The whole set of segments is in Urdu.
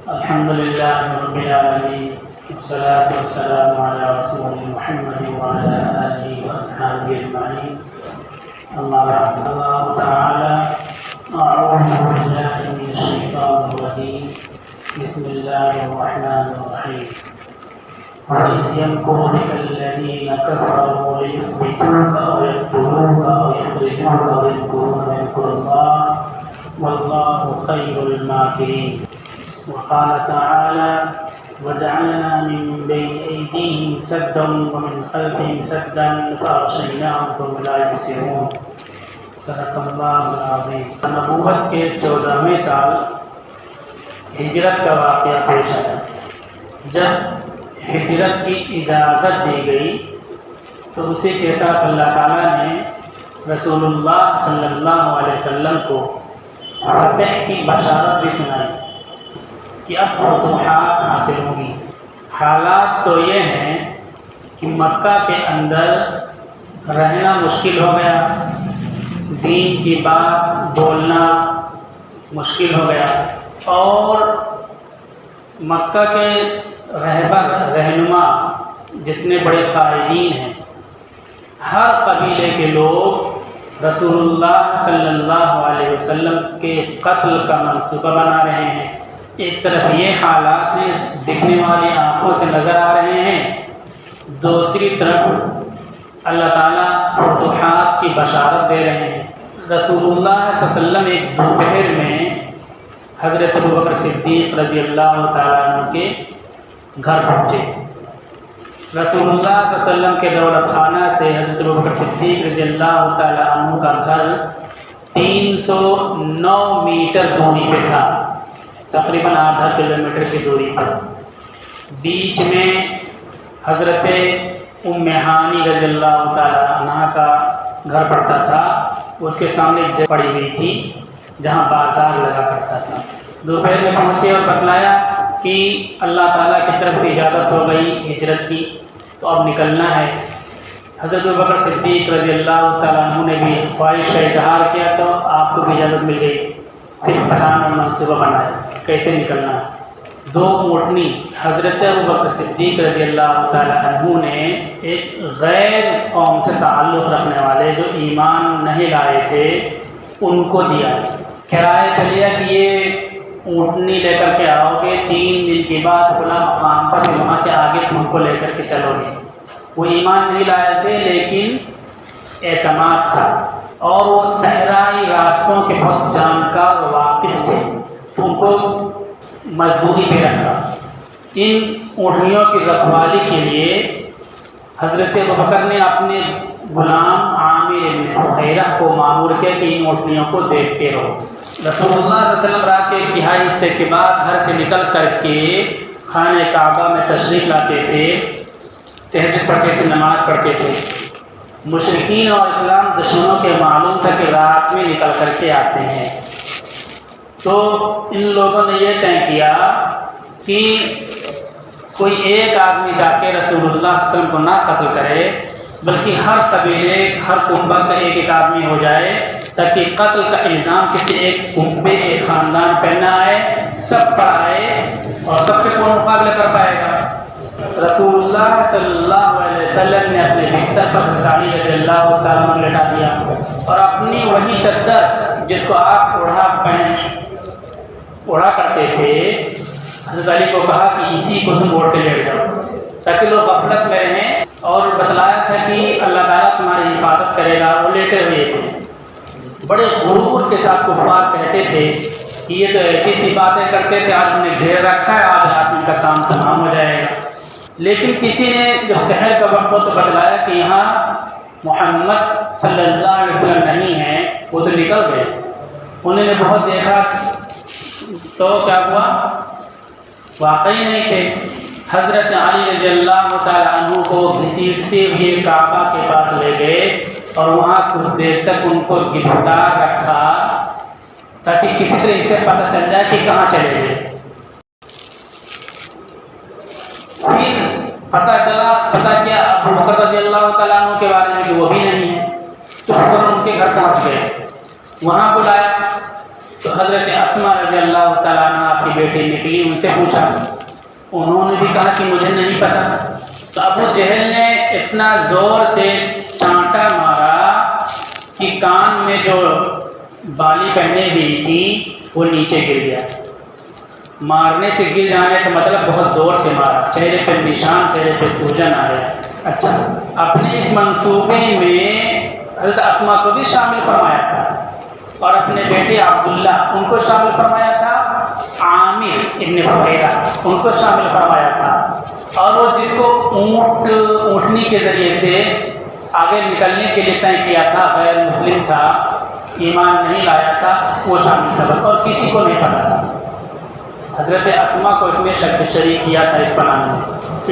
الحمد لله رب العالمين والصلاة والسلام على رسول محمد وعلى آله وأصحابه أجمعين. أما بعد. الله تعالى أعوذ بالله من الشيطان الرجيم. بسم الله الرحمن الرحيم. وإذ يمكر بك الذين كفروا ليثبتوك أو يقتلوك أو يخرجوك ويمكرون ويمكر الله والله خير الماكرين. وقال تعالى وجعلنا من بين أيديهم سدا ومن خلفهم سدا فأغشيناهم فهم لا يبصرون. صدق اللہ العظیم. نبوت کے 14ویں سال ہجرت کا واقعہ پیش آیا. جب ہجرت کی اجازت دی گئی تو اسی کے ساتھ اللہ تعالیٰ نے رسول اللہ صلی اللہ علیہ وسلم کو فتح کی بشارت بھی سنائی کہ اب فتوحات حاصل ہوں گی. حالات تو یہ ہیں کہ مکہ کے اندر رہنا مشکل ہو گیا، دین کی بات بولنا مشکل ہو گیا، اور مکہ کے رہبر رہنما جتنے بڑے قائدین ہیں، ہر قبیلے کے لوگ رسول اللہ صلی اللہ علیہ وسلم کے قتل کا منصوبہ بنا رہے ہیں. ایک طرف یہ حالات ہیں دکھنے والی آنکھوں سے نظر آ رہے ہیں، دوسری طرف اللہ تعالیٰ فتوحات کی بشارت دے رہے ہیں. رسول اللہ صلی اللہ علیہ وسلم ایک دوپہر میں حضرت ابوبکر صدیق رضی اللہ تعالیٰ عنہ کے گھر پہنچے. رسول اللہ صلی اللہ علیہ وسلم کے دولت خانہ سے حضرت ابوبکر صدیق رضی اللہ تعالیٰ عنہ کا گھر 309 میٹر دوری پہ تھا، تقریباً آدھا کلومیٹر کی دوری پر. بیچ میں حضرت ام ہانی رضی اللہ تعالیٰ عنہ کا گھر پڑتا تھا، اس کے سامنے جگہ پڑی ہوئی تھی جہاں بازار لگا کرتا تھا. دوپہر میں پہنچے اور بتلایا کہ اللہ تعالیٰ کی طرف سے اجازت ہو گئی ہجرت کی، تو اب نکلنا ہے. حضرت ابوبکر صدیق رضی اللہ تعالیٰ عنہ نے بھی خواہش کا اظہار کیا تو آپ کو بھی اجازت مل گئی. پھر پلان اور منصوبہ بنایا کیسے نکلنا ہے. 2 اونٹنی حضرت ابوبکر صدیق رضی اللہ تعالیٰ عنہ نے ایک غیر قوم سے تعلق رکھنے والے جو ایمان نہیں لائے تھے ان کو دیا، کرائے پہ لیا کہ یہ اونٹنی لے کر کے آؤ گے، 3 دن کے بعد فلاں مقام پر وہاں سے آگے تم کو لے کر کے چلو گے. وہ ایمان نہیں لائے تھے لیکن اعتماد تھا، اور وہ صحرائی راستوں کے بہت جانکار واقف تھے، ان کو مزدوری پہ رکھا. ان اونٹنیوں کی رکھوالی کے لیے حضرت ابوبکر نے اپنے غلام عامر بن فہیرہ کو مامور کیا کہ ان اونٹنیوں کو دیکھتے رہو. رسول اللہ صلی اللہ علیہ وسلم رات کے 1/2 حصے کے بعد گھر سے نکل کر کے خانہ کعبہ میں تشریف لاتے تھے، تہجد پڑھتے تھے، نماز پڑھتے تھے. مشرکین اور اسلام دشمنوں کے معلوم تھا کہ رات میں نکل کر کے آتے ہیں، تو ان لوگوں نے یہ طے کیا کہ کوئی ایک آدمی جا کے رسول اللہ صلی اللہ علیہ وسلم کو نہ قتل کرے، بلکہ ہر قبیلے ہر کنبہ کا ایک آدمی ہو جائے تاکہ قتل کا الزام کسی ایک کنبے ایک خاندان پہ نہ آئے، سب پر آئے اور سب سے کون مقابلہ کر پائے گا. رسول اللہ صلی اللہ علیہ وسلم نے اپنے بستر پر حضرت علی رضی اللہ تعالیٰ عنہ لٹا دیا اور اپنی وہی چادر جس کو آپ اوڑھا کرتے تھے حضرت علی کو کہا کہ اسی کو تم اوڑھ کے لیٹ جاؤ تاکہ لوگ غفلت میں رہیں، اور بتلایا تھا کہ اللہ تعالیٰ تمہاری حفاظت کرے گا. وہ لیٹے ہوئے تھے. بڑے غرور کے ساتھ کفار کہتے تھے کہ یہ تو ایسی سی باتیں کرتے تھے، آج ہم نے گھیر رکھا ہے، آج رات ان کا کام تمام ہو جائے گا. لیکن کسی نے جب سحر کا وقت ہو تو بتلایا کہ یہاں محمد صلی اللہ علیہ وسلم نہیں ہیں، وہ تو نکل گئے. انہوں نے بہت دیکھا تو کیا ہوا، واقعی نہیں تھے. حضرت علی رضی اللہ تعالیٰ عنہ کو گھسیٹتے ہوئے کعبہ کے پاس لے گئے اور وہاں کچھ دیر تک ان کو گرفتار رکھا تاکہ کسی طرح اسے پتہ چل جائے کہ کہاں چلے گئے. پھر پتہ کیا ابوبکر رضی اللہ تعالیٰ عنہ کے بارے میں کہ وہ بھی نہیں ہے، تو فوراً ان کے گھر پہنچ گئے. وہاں بلایا تو حضرت اسماء رضی اللہ تعالیٰ عنہ آپ کی بیٹی نکلی، ان سے پوچھا، انہوں نے بھی کہا کہ مجھے نہیں پتا۔ تو ابو جہل نے اتنا زور سے چانٹا مارا کہ کان میں جو بالی پہنے ہوئی تھی وہ نیچے گر گیا۔ مارنے سے گر جانے کا مطلب بہت زور سے مارا، چہرے پہ نشان، چہرے پہ سوجن آیا۔ اچھا، اپنے اس منصوبے میں حضرت اسما کو بھی شامل فرمایا تھا اور اپنے بیٹے عبداللہ ان کو شامل فرمایا تھا، عامر ابن فہیرہ ان کو شامل فرمایا تھا، اور وہ جس کو اونٹنی کے ذریعے سے آگے نکلنے کے لیے طے کیا تھا، غیر مسلم تھا، ایمان نہیں لایا تھا، وہ شامل تھا، اور کسی کو نہیں پتا تھا۔ حضرت اسما کو اس میں شریک کیا تھا اس پلان میں۔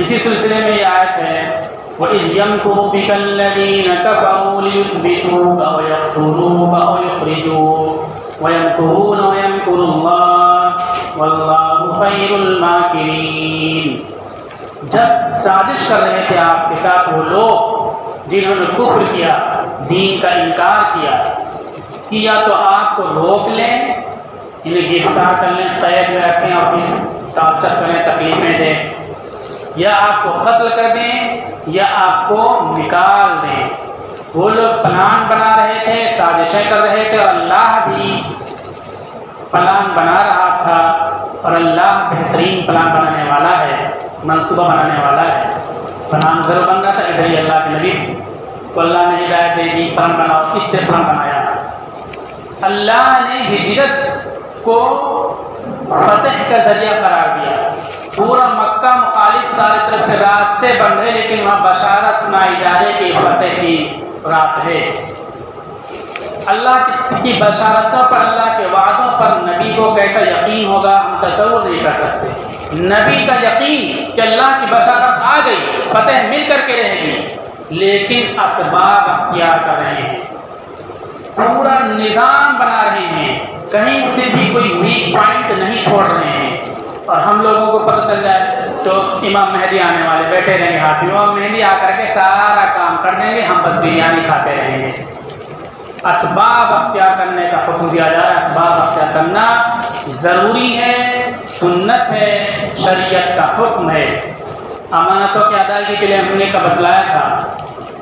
اسی سلسلے میں یہ آیت ہے، وَإِذْ يَمْكُرُ بِكَ الَّذِينَ كَفَرُوا لِيُثْبِتُوكَ أَوْ يَقْتُلُوكَ أَوْ يُخْرِجُوكَ وَيَمْكُرُونَ وَيَمْكُرُ اللَّهُ وَاللَّهُ خَيْرُ الْمَاكِرِينَ۔ جب سازش کر رہے تھے آپ کے ساتھ وہ لوگ جنہوں نے کفر کیا، دین کا انکار کیا تو آپ کو روک لیں، انہیں گرفتار کر لیں، قید میں رکھیں اور پھر ٹارچر کریں، تکلیفیں دیں، یا آپ کو قتل کر دیں یا آپ کو نکال دیں۔ وہ لوگ پلان بنا رہے تھے، سازشیں کر رہے تھے، اور اللہ بھی پلان بنا رہا تھا، اور اللہ بہترین پلان بنانے والا ہے، منصوبہ بنانے والا ہے۔ پلان ضرور بن رہا تھا، ادھر ہی اللہ کے نبی کو اللہ نے ہدایت دے دی، پلان بناؤ، اس سے پلان بنایا۔ اللہ نے ہجرت کو فتح کا ذریعہ قرار دیا، پورا مکہ مخالف ساری طرف سے راستے بند ہے، لیکن وہاں بشارت سنائی جا رہی کہ فتح کی رات ہے۔ اللہ کی بشارتوں پر، اللہ کے وعدوں پر نبی کو کیسا یقین ہوگا ہم تصور نہیں کر سکتے۔ نبی کا یقین کہ اللہ کی بشارت آ گئی، فتح مل کر کے رہے گی، لیکن اسباب اختیار کر رہے ہیں، پورا نظام بنا رہے ہیں، کہیں سے بھی کوئی ویک پوائنٹ نہیں چھوڑ رہے ہیں۔ اور ہم لوگوں کو پتہ چل جائے تو امام مہدی آنے والے بیٹھے رہیں گے ہاتھ میں، امام مہدی آ کر کے سارا کام کر دیں گے، ہم بس بریانی کھاتے رہیں گے۔ اسباب اختیار کرنے کا حکم دیا جا رہا ہے، اسباب اختیار کرنا ضروری ہے، سنت ہے، شریعت کا حکم ہے۔ امانتوں کی ادائیگی کے لیے ہم نے کا بتلایا تھا،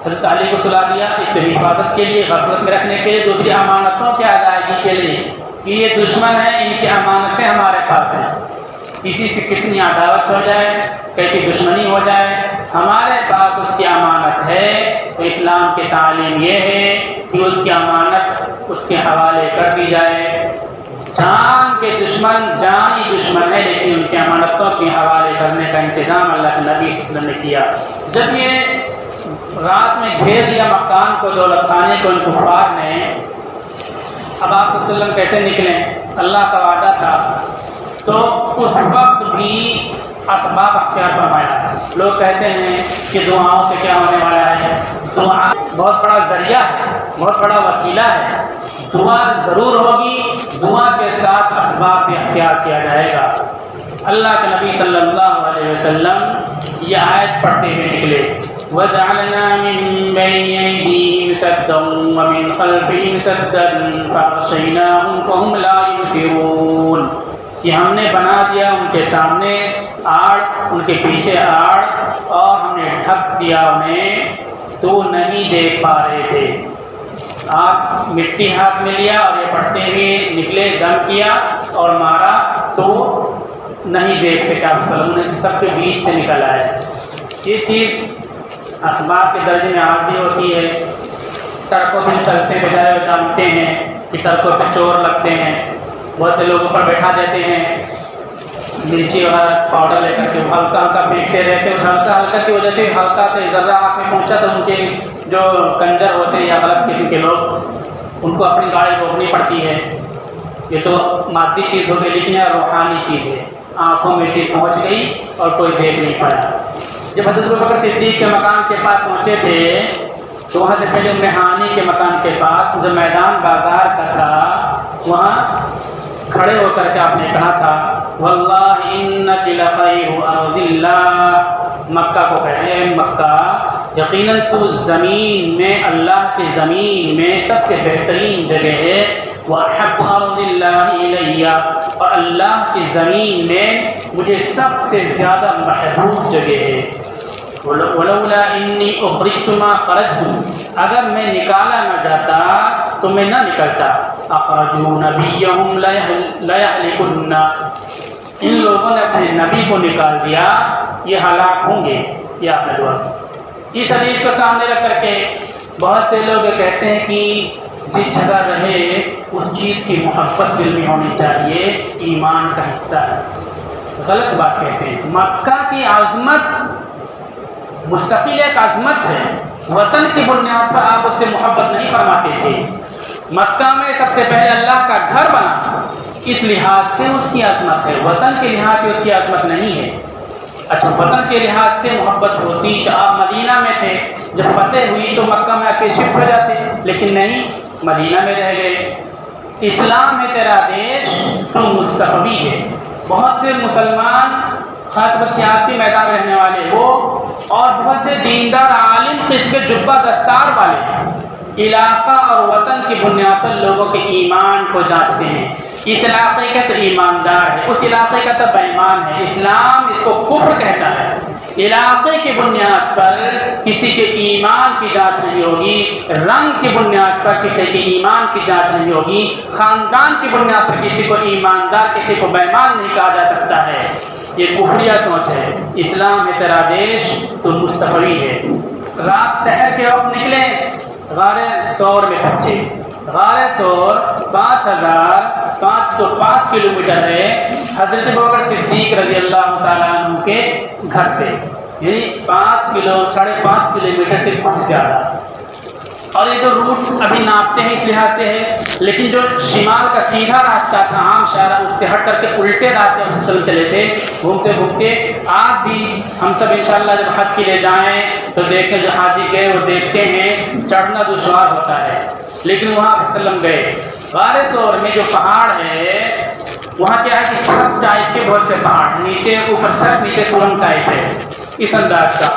حضرت علی کو صلاح دیا، ایک تو حفاظت کے لیے، غفلت میں رکھنے کے لیے، دوسری امانتوں کی ادائیگی کے لیے کہ یہ دشمن ہیں، ان کی امانتیں ہمارے پاس ہیں، کسی سے کتنی عداوت ہو جائے، کیسی دشمنی ہو جائے، ہمارے پاس اس کی امانت ہے۔ تو اسلام کی تعلیم یہ ہے کہ اس کی امانت اس کے حوالے کر دی جائے۔ جان کے دشمن جانی دشمن ہے، لیکن ان کی امانتوں کے حوالے کرنے کا انتظام اللہ کے نبی صلی اللہ علیہ وسلم نے کیا۔ جب یہ رات میں گھیر لیا مکان کو، دولت خانے کو ان کفار نے، اب آپ صلی اللہ علیہ وسلم کیسے نکلیں؟ اللہ کا وعدہ تھا، تو اس وقت بھی اسباب اختیار فرمایا۔ لوگ کہتے ہیں کہ دعاؤں سے کیا ہونے والا ہے، دعا بہت بڑا ذریعہ ہے، بہت بڑا وسیلہ ہے، دعا ضرور ہوگی، دعا کے ساتھ اسباب بھی اختیار کیا جائے گا۔ اللہ کے نبی صلی اللہ علیہ وسلم یہ آیت پڑھتے ہوئے نکلے، وَجَعَلْنَا مِن بَيْنِ أَيْدِيهِمْ سَدًّا وَمِنْ خَلْفِهِمْ سَدًّا فَأَغْشَيْنَاهُمْ فَهُمْ لَا يُبْصِرُونَ، کہ ہم نے بنا دیا ان کے سامنے آڑ، ان کے پیچھے آڑ، اور ہم نے ڈھک دیا انہیں تو نہیں دیکھ پا رہے تھے۔ آپ مٹی ہاتھ میں لیا اور یہ پڑھتے ہوئے نکلے، دم کیا اور مارا تو نہیں دیکھ سکا، سب کے بیچ سے نکل آئے۔ یہ چیز اسباب کے درجے میں عارضی ہوتی ہے۔ ٹرکوں پہ چلتے بجائے وہ جانتے ہیں کہ ٹرکوں پہ چور لگتے ہیں، بہت سے لوگوں پر بیٹھا دیتے ہیں، مرچی وغیرہ پاؤڈر لے کر کے ہلکا ہلکا پھینکتے رہتے ہیں، اس ہلکا ہلکا کی وجہ سے ہلکا سے ذرہ آنکھ میں پہنچا تو ان کے جو کنجر ہوتے ہیں یا غلط قسم کے لوگ، ان کو اپنی گاڑی روکنی پڑتی ہے۔ یہ تو مادی چیز ہو گئی، لیکن یہ روحانی چیز ہے، آنکھوں میں چیز پہنچ گئی اور کوئی دیکھ نہیں پایا۔ جب حضرت ابوبکر صدیق کے مکان کے پاس پہنچے تھے تو وہاں سے پہلے مہانی کے مکان کے پاس جو میدان بازار کا تھا، وہاں کھڑے ہو کر کے آپ نے کہا تھا، واللہ انک لخیر ارض اللہ، مکہ کو کہے اے مکہ، یقیناً تو زمین میں، اللہ کی زمین میں سب سے بہترین جگہ ہے، وَأَحَبُّ أَرْضِ اللَّهِ إِلَيَّ، اور اللہ کی زمین میں مجھے سب سے زیادہ محبوب جگہ ہے۔ ولولا انی اخرجت ما خرجت، اگر میں نکالا نہ جاتا تو میں نہ نکلتا۔ اخرجوا نبیہم لیہلکن، ان لوگوں نے اپنے نبی کو نکال دیا، یہ ہلاک ہوں گے۔ یہ آپ نے دعا کی۔ اس حدیث کو سامنے رکھ کر کے بہت سے لوگ کہتے ہیں کہ جس جگہ رہے اس چیز کی محبت دل میں ہونی چاہیے، ایمان کا حصہ ہے۔ غلط بات کہتے ہیں۔ مکہ کی عظمت مستقل ایک عظمت ہے، وطن کی بنیاد پر آپ اس سے محبت نہیں فرماتے تھے۔ مکہ میں سب سے پہلے اللہ کا گھر بنا، اس لحاظ سے اس کی عظمت ہے، وطن کے لحاظ سے اس کی عظمت نہیں ہے۔ اچھا، وطن کے لحاظ سے محبت ہوتی تو آپ مدینہ میں تھے، جب فتح ہوئی تو مکہ میں آ کے شفٹ ہو جاتے، لیکن نہیں، مدینہ میں رہ گئے۔ اسلام ہے تیرا دیش، تو مستقبی ہے۔ بہت سے مسلمان خاص طور سیاسی میدان رہنے والے وہ اور بہت سے دیندار عالم قسم کے جبہ دستار والے علاقہ اور وطن کی بنیاد پر لوگوں کے ایمان کو جانچتے ہیں۔ اس علاقے کا تو ایماندار ہے، اس علاقے کا تو بے ایمان ہے۔ اسلام اس کو کفر کہتا ہے۔ علاقے کی بنیاد پر کسی کے ایمان کی جانچ نہیں ہوگی، رنگ کی بنیاد پر کسی کے ایمان کی جانچ نہیں ہوگی، خاندان کی بنیاد پر کسی کو ایماندار کسی کو بے ایمان نہیں کہا جا سکتا ہے۔ یہ کفریہ سوچ ہے۔ اسلام ہے تیرا دیش تو مستقبی ہے۔ رات سحر کے وقت نکلے، غار ثور میں پہنچے۔ غار ثور 5505 کلومیٹر ہے حضرت ابوبکر صدیق رضی اللہ تعالیٰ عنہ کے گھر سے، یعنی 5.5 کلومیٹر سے کچھ زیادہ۔ اور یہ جو روٹ ابھی ناپتے ہیں اس لحاظ سے ہے، لیکن جو شمال کا سیدھا راستہ تھا عام شہر، اس سے ہٹ کر کے الٹے راستے ہم سے چلے تھے گھومتے گھومتے۔ آج بھی ہم سب انشاءاللہ جب حج کے لیے جائیں تو دیکھیں، جو حاجی گئے وہ دیکھتے ہیں چڑھنا دشوار ہوتا ہے، لیکن وہاں وسلم گئے۔ غار ثور میں جو پہاڑ ہے وہاں کیا ہے کہ چھت ٹائپ کے بہت سے پہاڑ، نیچے اوپر چھت، نیچے سورن ٹائپ ہے، اس انداز کا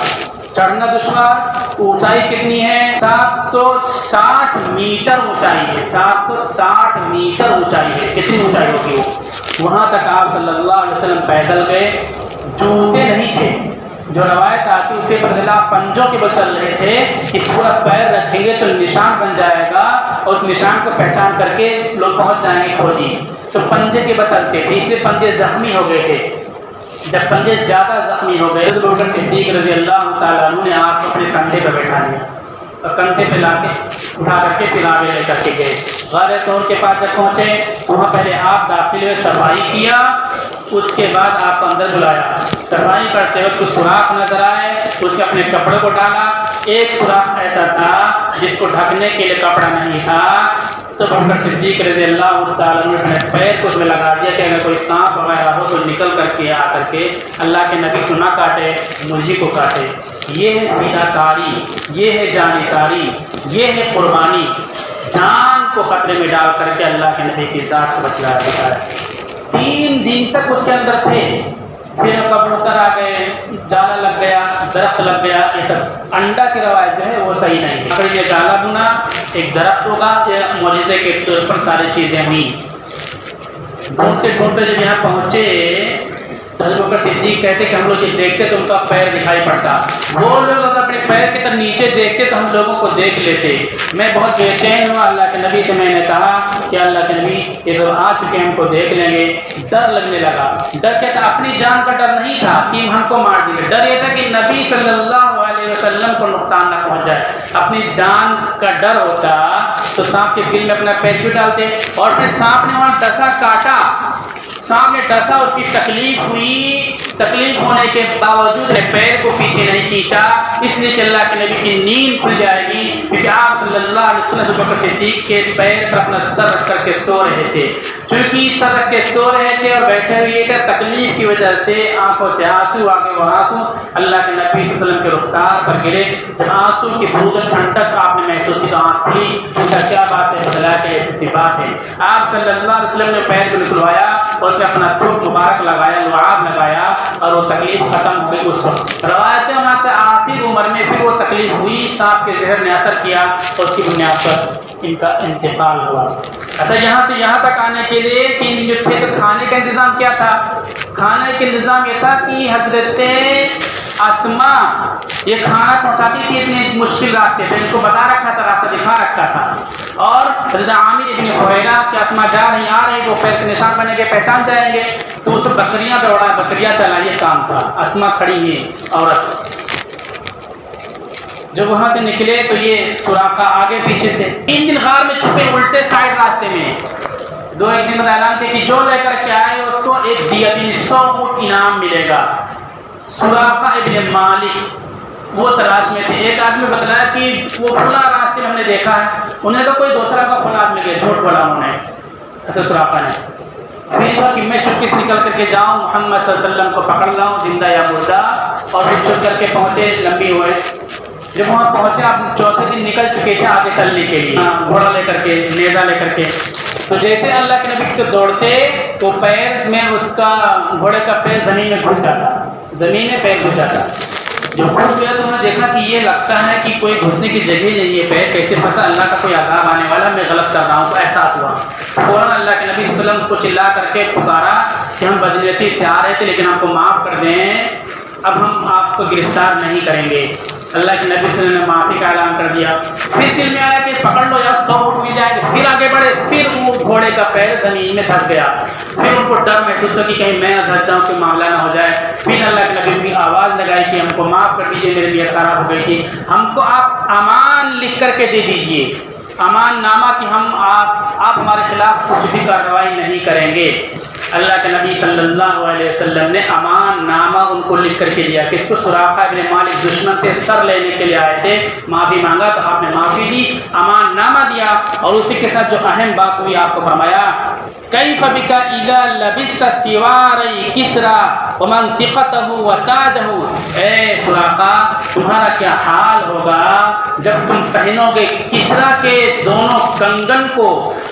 چڑھنا دشوار۔ اونچائی کتنی ہے؟ 760 میٹر اونچائی ہے، 760 میٹر اونچائی ہے۔ کتنی اونچائی ہوگی وہ؟ وہاں تک آپ صلی اللہ علیہ وسلم پیدل گئے، جوتے نہیں تھے۔ جو روایت آتی اس کے بدلہ پنجوں کے بل چل رہے تھے کہ پورا پیر رکھیں گے تو نشان بن جائے گا، اور اس نشان کو پہچان کر کے لوگ پہنچ جائیں گے کھوجی، تو پنجے کے بل چلتے تھے، اس لیے پنجے زخمی ہو گئے تھے۔ جب پنجے زیادہ زخمی ہو گئے تو ابوبکر صدیق رضی اللہ تعالیٰ عنہ نے آپ کو اپنے کندھے پہ بیٹھا لیا اور کندھے پہ لا کے اٹھا کر کے پھر آگے لے کر کے گئے۔ غار ثور کے پاس جب پہنچے وہاں پہلے آپ داخل ہوئے، صفائی کیا، اس کے بعد آپ کو اندر بلایا۔ صفائی کرتے وقت کچھ سوراخ نظر آئے، اس کے اپنے کپڑے کو ڈالا۔ ایک سوراخ ایسا تھا جس کو ڈھکنے کے لیے کپڑا نہیں تھا، تو ابوبکر صدیق رضی اللہ تعالیٰ نے اپنے پیر کو اس میں لگا دیا کہ اگر کوئی سانپ وغیرہ ہو تو نکل کر کے آ کر کے اللہ کے نبی کو نہ کاٹے، مجھے کو کاٹے۔ یہ ہے فدا کاری، یہ ہے جانثاری، یہ ہے قربانی، جان کو خطرے میں ڈال کر کے اللہ کے نبی کی ذات کو بچایا جاتا ہے۔ 3 دن تک اس کے اندر تھے، پھر قبر اتر آ گئے، جالا لگ گیا، درخت لگ گیا۔ یہ سب انڈا کی روایت جو ہے وہ صحیح نہیں ہے۔ اگر یہ جالا بنا ایک درخت ہوگا، یہ معجزے کے طور پر ساری چیزیں ہوئیں۔ ڈھونڈتے ڈھونڈتے جب یہاں پہنچے تو حضرت ابوبکر صدیق کہتے کہ ہم لوگ جب دیکھتے تو ان کا پیر دکھائی پڑتا، وہ لوگ اگر اپنے پیر کی طرف نیچے دیکھتے تو ہم لوگوں کو دیکھ لیتے۔ میں بہت بے چین ہوا، اللہ کے نبی سے میں نے کہا کہ اللہ کے نبی یہ سب آ چکے ہم کو دیکھ لیں گے۔ ڈر لگنے لگا۔ ڈر کیا تھا؟ اپنی جان کا ڈر نہیں تھا کہ ہم کو مار دیں گے، ڈر یہ تھا کہ نبی صلی اللہ علیہ وسلم کو نقصان نہ پہنچ جائے۔ اپنی جان کا ڈر ہوتا تو سانپ کے دل میں اپنا پیر بھی ڈالتے، اور پھر سانپ نے وہاں ڈسا، کاٹا، سانپ نے ڈسا، اس کی تکلیف ہوئی، تکلیف ہونے کے باوجود پیر کو پیچھے نہیں کھینچا، اس لیے کہ اللہ کے نبی کی نیند کھل جائے گی، کیونکہ آپ صلی اللہ علیہ وسلم ابوبکر صدیق کے پیر پر اپنا سر رکھ کر کے سو رہے تھے۔ چونکہ سر رکھ کے سو رہے تھے اور بیٹھے ہوئے تھے، تکلیف کی وجہ سے آنکھوں سے آنسو آ گئے، وہ آنسو اللہ کے نبی صلی اللہ علیہ وسلم کے رخسار پر گرے۔ جب آنسو کی بوجھ ٹھنڈک آپ نے محسوس کی تو آنکھ کھلی، پوچھا کیا بات ہے؟ بتلایا کہ ایسی سی بات ہے۔ آپ صلی اللہ علیہ وسلم نے پیر کو نکلوایا، اور اس نے اپنا تھوک مبارک لگایا، لعاب لگایا اور وہ تکلیف ختم ہو گئی اس وقت۔ روایتیں ہمارے آخر عمر میں پھر وہ تکلیف ہوئی، سانپ کے زہر نے اثر کیا اور اس کی بنیاد پر ان کا انتقال ہوا۔ اچھا، یہاں سے یہاں تک آنے کے لیے 3 دن جو تھے تو کھانے کا انتظام کیا تھا؟ کھانے کا انتظام یہ تھا کہ حضرت اسما یہ کھانا پہنچاتی تھی اتنے مشکل راستے پہ، ان کو بتا رکھا تھا، راستہ دکھا رکھا تھا۔ اور حضرت عامر ابن فہیرہ کہ اسما جا رہی آ رہی، وہ پیر کے نشان بنے گے، پہچان جائیں گے، تو اس بکریاں دوڑا، بکریاں چلا، یہ کام تھا۔ اسما کھڑی ہے عورت، جب وہاں سے نکلے تو یہ سراقہ آگے پیچھے سے 3 دن غار میں چھپے، الٹے سائڈ راستے میں۔ ایک دن اعلان کیا کہ جو لے کر کے آئے اس کو ایک دیت 100 اونٹ انعام ملے گا۔ سراقہ ابن مالک وہ تلاش میں تھے۔ ایک آدمی بتلایا کہ وہ فلاں راستے میں ہم نے دیکھا ہے، انہوں نے کہا کوئی دوسرا کا فلاں آدمی گیا، جھوٹ بولا انہوں نے، حضرت سراقہ نے۔ پھر کہا کہ میں چپکے سے نکل کر کے جاؤں، محمد صلی اللہ علیہ وسلم کو پکڑ لاؤں زندہ یا مردہ، اور پھر چھپ کر کے پہنچے، لمبی ہوئے۔ جب وہاں پہنچے آپ 4تھے دن نکل چکے تھے آگے چلنے کے لیے، گھوڑا لے کر کے، نیزہ لے کر کے، تو جیسے اللہ کے نبی سے دوڑتے تو پیر میں اس کا گھوڑے کا پیر زمین میں گھس جاتا، زمین میں پیر گھس جاتا۔ جب گھس گیا تو انہوں نے دیکھا کہ یہ لگتا ہے کہ کوئی گھسنے کی جگہ نہیں ہے، پیر کیسے پھنسا، اللہ کا کوئی عذاب آنے والا، میں غلط کر رہا ہوں، تو احساس ہوا۔ فوراً اللہ کے نبی صلی اللہ علیہ وسلم کو چلا کر کے پکارا کہ ہم بدنیتی سے آ رہے تھے لیکن ہم کو معاف کر دیں، اب ہم آپ کو گرفتار نہیں کریں گے۔ اللہ کے نبی صلی اللہ علیہ وسلم نے معافی کا اعلان کر دیا۔ پھر دل میں آیا کہ پکڑ لو یا 100 اونٹ مل جائے گا، پھر آگے بڑھے، پھر وہ گھوڑے کا پیر زمین میں پھنس گیا۔ پھر ان کو ڈر محسوس ہوا کہ کہیں میں نہ دھس جاؤں، کوئی معاملہ نہ ہو جائے۔ پھر اللہ کے نبی کی آواز لگائی کہ ہم کو معاف کر دیجیے، میری نیت خراب ہو گئی تھی، ہم کو آپ امان لکھ کر کے دے دیجیے، امان نامہ کہ ہم آپ ہمارے خلاف کچھ بھی کارروائی نہیں کریں گے۔ اللہ کے نبی صلی اللہ علیہ وسلم نے امان نامہ ان کو لکھ کر کے دیا کہ اس کو سراقہ ابن مالک دشمن سے سر لینے کے لیے آئے تھے، معافی مانگا تو آپ نے معافی دی، امان نامہ دیا، اور اسی کے ساتھ جو اہم بات ہوئی آپ کو فرمایا کیف بک اذا لبست سواری کسری ومنطقته وتاجه، اے سراقہ تمہارا کیا حال ہوگا جب تم پہنو گے کسریٰ کے دونوں کنگن کو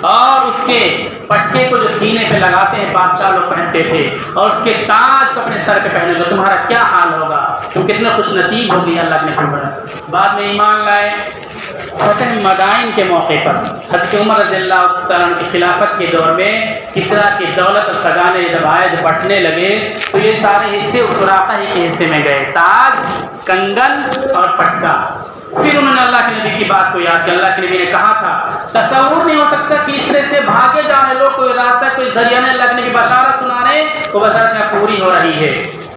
اور اس کے پٹکے کو جو سینے پہ لگاتے ہیں بادشاہ لوگ پہنتے تھے، اور اس کے تاج کو اپنے سر پہ پہنے گے، تمہارا کیا حال ہوگا، تم کتنے خوش نصیب ہوگی۔ اللہ نے فرمایا۔ بعد میں ایمان لائے، فتح مدائن کے موقع پر حضرت عمر رضی اللہ تعالیٰ عنہ کی خلافت کے دور میں کسریٰ کی دولت اور خزانے جب آئے، جب بٹنے لگے تو یہ سارے حصے اس سراقہ ہی کے حصے میں گئے، تاج، کنگن اور پٹکا۔ پھر انہوں نے اللہ کے نبی کی بات کو یاد کیا۔ اللہ کے نبی نے کہا تھا تصور نہیں ہو سکتا کہ اس طرح سے بھاگے جا رہے لوگ، کوئی راستہ، کوئی ذریعہ نہیں، اللہ کے نبی بشارت سنا رہے، وہ بشارت میں پوری ہو رہی ہے۔